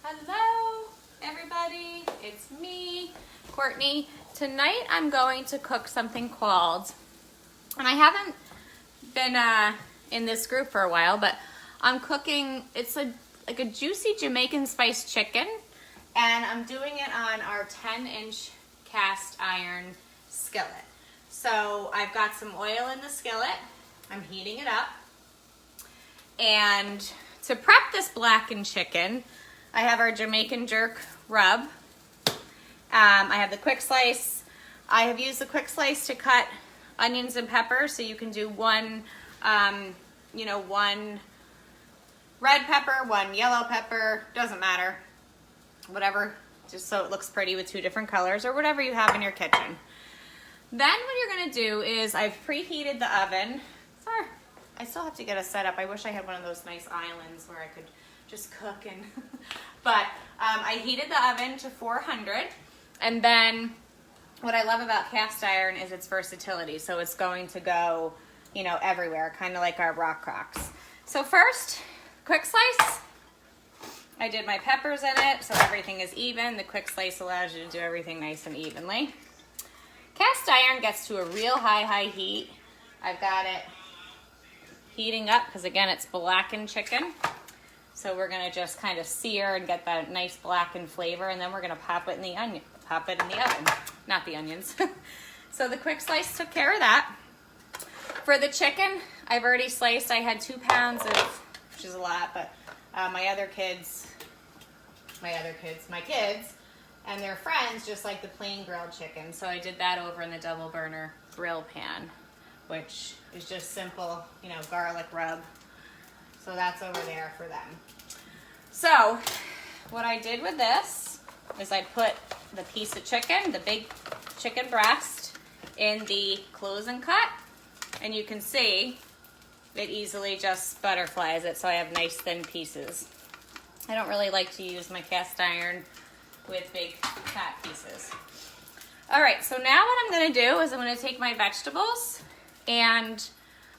Hello, everybody. It's me, Courtney. Tonight I'm going to cook something called, and I haven't been in this group for a while, but I'm cooking, it's like a juicy Jamaican spice chicken, and I'm doing it on our 10-inch cast iron skillet. So I've got some oil in the skillet. I'm heating it up. And to prep this blackened chicken, I have our Jamaican jerk rub. I have the quick slice. I have used the quick slice to cut onions and peppers, so you can do one red pepper, one yellow pepper, doesn't matter. Whatever, just so it looks pretty with two different colors or whatever you have in your kitchen. Then what you're gonna do is I've preheated the oven. Sorry, I still have to get a setup. I wish I had one of those nice islands where I could just cook and, but I heated the oven to 400. And then what I love about cast iron is its versatility. So it's going to go, everywhere, kind of like our rock crocks. So first, quick slice. I did my peppers in it, so everything is even. The quick slice allows you to do everything nice and evenly. Cast iron gets to a real high heat. I've got it heating up because again, it's blackened chicken. So we're gonna just kind of sear and get that nice blackened flavor, and then we're gonna pop it in the oven, not the onions. So the quick slice took care of that. For the chicken, I've already sliced. I had 2 pounds of, which is a lot, but my kids and their friends just like the plain grilled chicken. So I did that over in the double burner grill pan, which is just simple, garlic rub. So that's over there for them. So what I did with this is I put the piece of chicken, the big chicken breast, in the close and cut. And you can see it easily just butterflies it, so I have nice thin pieces. I don't really like to use my cast iron with big fat pieces. All right, so now what I'm gonna do is I'm gonna take my vegetables and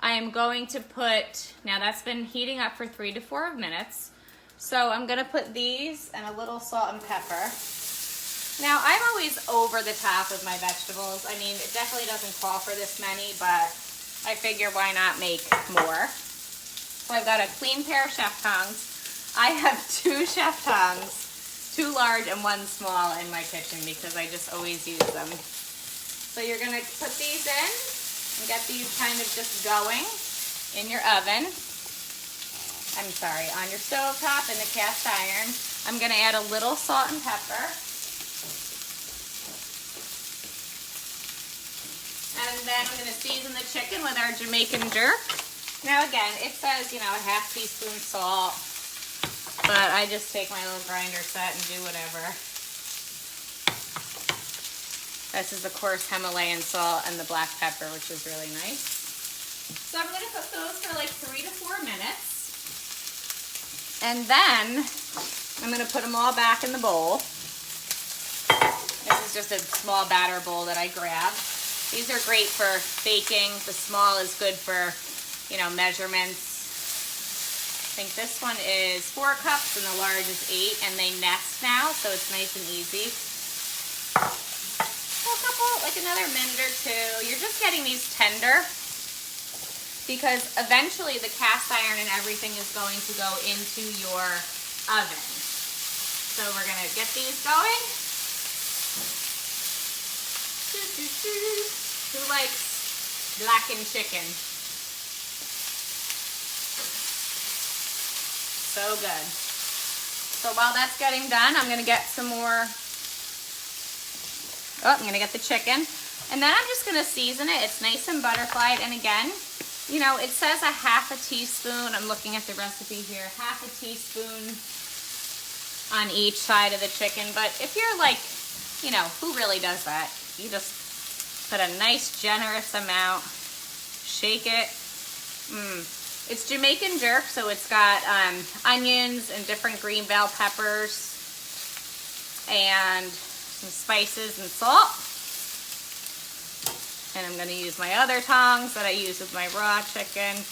I am going to put, now that's been heating up for 3 to 4 minutes. So I'm gonna put these and a little salt and pepper. Now I'm always over the top with my vegetables. I mean, it definitely doesn't call for this many, but I figure why not make more. So I've got a clean pair of chef tongs. I have 2 chef tongs, 2 large and 1 small in my kitchen because I just always use them. So you're gonna put these in and get these kind of just going in your oven. I'm sorry, on your stove top in the cast iron. I'm gonna add a little salt and pepper. And then I'm gonna season the chicken with our Jamaican jerk. Now again, it says, a half teaspoon salt, but I just take my little grinder set and do whatever. This is, of course, Himalayan salt and the black pepper, which is really nice. So I'm gonna cook those for like 3 to 4 minutes. And then I'm gonna put them all back in the bowl. This is just a small batter bowl that I grabbed. These are great for baking. The small is good for, measurements. I think this one is 4 cups and the large is 8, and they nest now, so it's nice and easy. Like another minute or 2. You're just getting these tender because eventually the cast iron and everything is going to go into your oven. So we're gonna get these going. Who likes blackened chicken? So good. So while that's getting done, I'm gonna get some more. I'm gonna get the chicken, and then I'm just gonna season it. It's nice and butterflied, and again, it says a half a teaspoon. I'm looking at the recipe here, half a teaspoon on each side of the chicken. But if you're like, who really does that? You just put a nice generous amount, shake it. It's Jamaican jerk, so it's got onions and different green bell peppers and some spices and salt. And I'm gonna use my other tongs that I use with my raw chicken.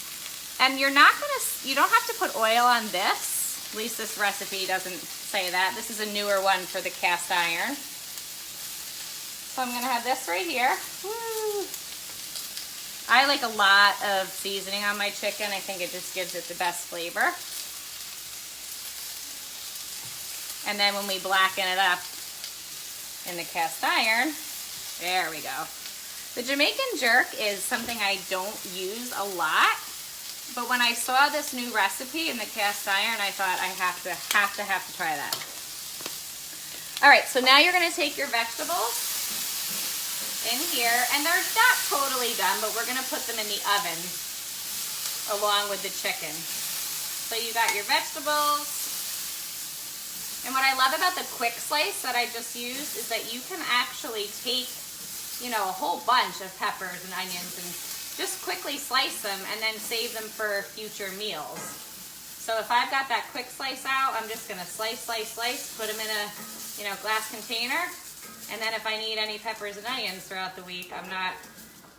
And you don't have to put oil on this. At least this recipe doesn't say that. This is a newer one for the cast iron. So I'm gonna have this right here. Woo. I like a lot of seasoning on my chicken. I think it just gives it the best flavor. And then when we blacken it up in the cast iron, there we go. The Jamaican jerk is something I don't use a lot, but when I saw this new recipe in the cast iron, I thought I have to try that. All right, so now you're gonna take your vegetables in here, and they're not totally done, but we're gonna put them in the oven along with the chicken. So you got your vegetables, and what I love about the quick slice that I just used is that you can actually take, you know, a whole bunch of peppers and onions and just quickly slice them and then save them for future meals. So if I've got that quick slice out, I'm just gonna slice, put them in a, you know, glass container. And then if I need any peppers and onions throughout the week, I'm not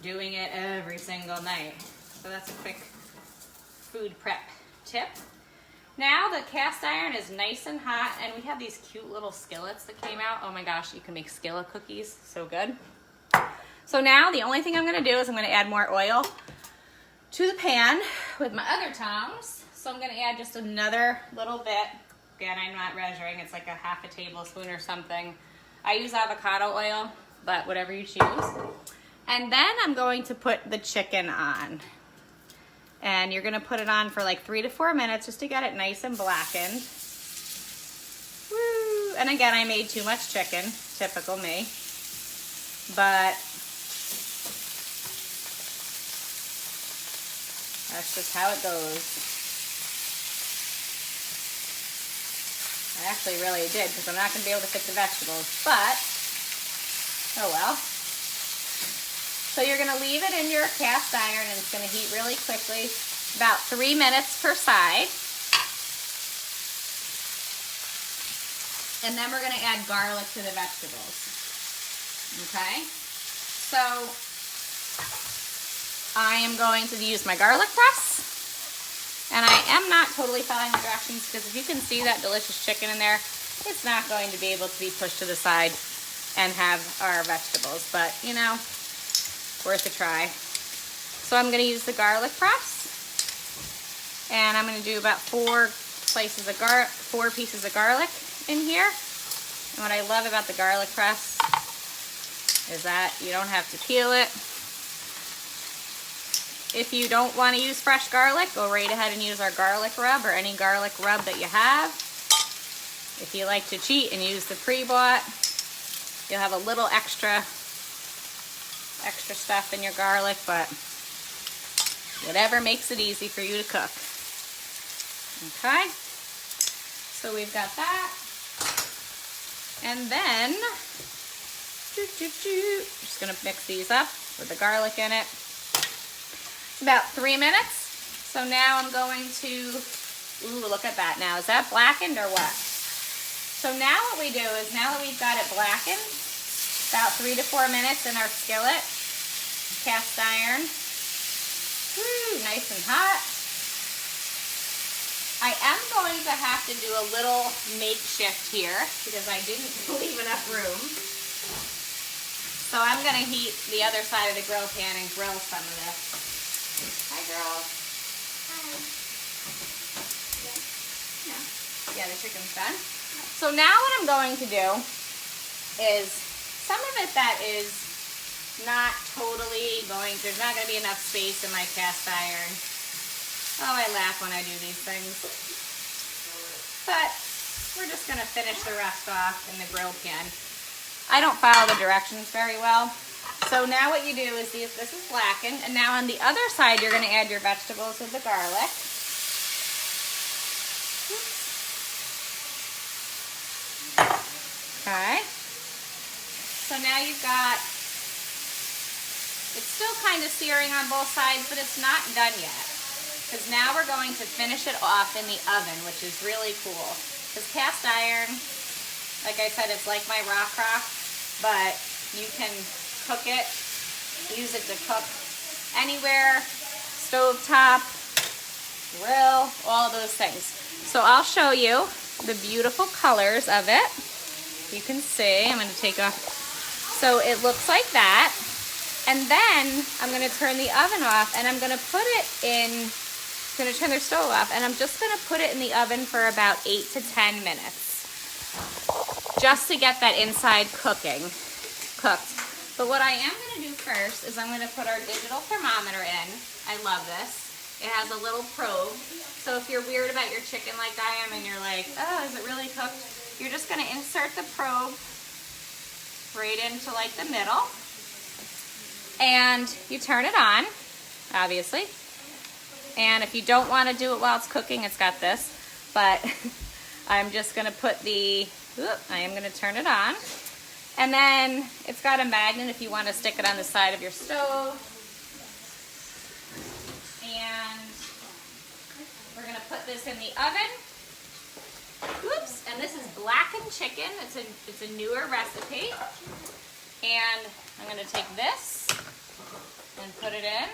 doing it every single night. So that's a quick food prep tip. Now the cast iron is nice and hot, and we have these cute little skillets that came out. Oh my gosh, you can make skillet cookies, so good. So now the only thing I'm gonna do is I'm gonna add more oil to the pan with my other tongs. So I'm gonna add just another little bit. Again, I'm not measuring, it's like a half a tablespoon or something. I use avocado oil, but whatever you choose. And then I'm going to put the chicken on. And you're gonna put it on for like 3 to 4 minutes just to get it nice and blackened. Woo! And again, I made too much chicken, typical me. But that's just how it goes. I actually really did, because I'm not gonna be able to fit the vegetables, but oh well. So you're gonna leave it in your cast iron, and it's gonna heat really quickly, about 3 minutes per side. And then we're gonna add garlic to the vegetables. Okay? So I am going to use my garlic press. And I am not totally following the directions, because if you can see that delicious chicken in there, it's not going to be able to be pushed to the side and have our vegetables. But, you know, worth a try. So I'm going to use the garlic press, and I'm going to do about 4 pieces of garlic in here. And what I love about the garlic press is that you don't have to peel it. If you don't want to use fresh garlic, go right ahead and use our garlic rub or any garlic rub that you have. If you like to cheat and use the pre-bought, you'll have a little extra stuff in your garlic, but whatever makes it easy for you to cook. Okay, so we've got that. And then, just gonna mix these up with the garlic in it. About 3 minutes. So now I'm going to, ooh, look at that now. Is that blackened or what? So now what we do is, now that we've got it blackened, about 3 to 4 minutes in our skillet, cast iron, woo, nice and hot. I am going to have to do a little makeshift here because I didn't leave enough room. So I'm gonna heat the other side of the grill pan and grill some of this. Hi, girls. Hi. Yeah, the chicken's done. So now what I'm going to do is, some of it that is not totally going, there's not going to be enough space in my cast iron. Oh, I laugh when I do these things. But we're just going to finish the rest off in the grill pan. I don't follow the directions very well. So now what you do is, this is blackened, and now on the other side you're going to add your vegetables with the garlic. Okay. So now you've got, it's still kind of searing on both sides, but it's not done yet. Because now we're going to finish it off in the oven, which is really cool. Because cast iron, like I said, it's like my rock, but you can cook it, use it to cook anywhere, stove top, grill, all those things. So I'll show you the beautiful colors of it. You can see, I'm going to take off. So it looks like that. And then I'm going to turn the oven off and I'm going to put it in, I'm going to turn their stove off and I'm just going to put it in the oven for about 8 to 10 minutes. Just to get that inside cooked. But what I am going to do first is I'm going to put our digital thermometer in. I love this. It has a little probe. So if you're weird about your chicken like I am and you're like, oh, is it really cooked? You're just going to insert the probe right into like the middle. And you turn it on, obviously. And if you don't want to do it while it's cooking, it's got this. But I'm just going to put I am going to turn it on. And then it's got a magnet if you want to stick it on the side of your stove. And we're going to put this in the oven. Oops, and this is blackened chicken. It's a newer recipe. And I'm going to take this and put it in.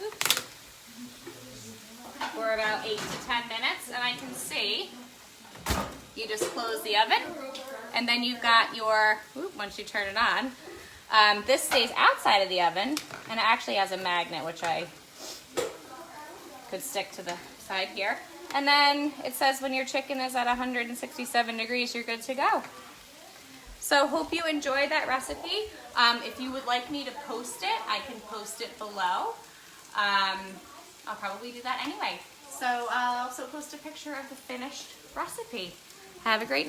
Oops. For about 8 to 10 minutes. And I can see you just close the oven. And then you've got your, once you turn it on, this stays outside of the oven. And it actually has a magnet, which I could stick to the side here. And then it says when your chicken is at 167 degrees, you're good to go. So hope you enjoyed that recipe. If you would like me to post it, I can post it below. I'll probably do that anyway. So I'll also post a picture of the finished recipe. Have a great night.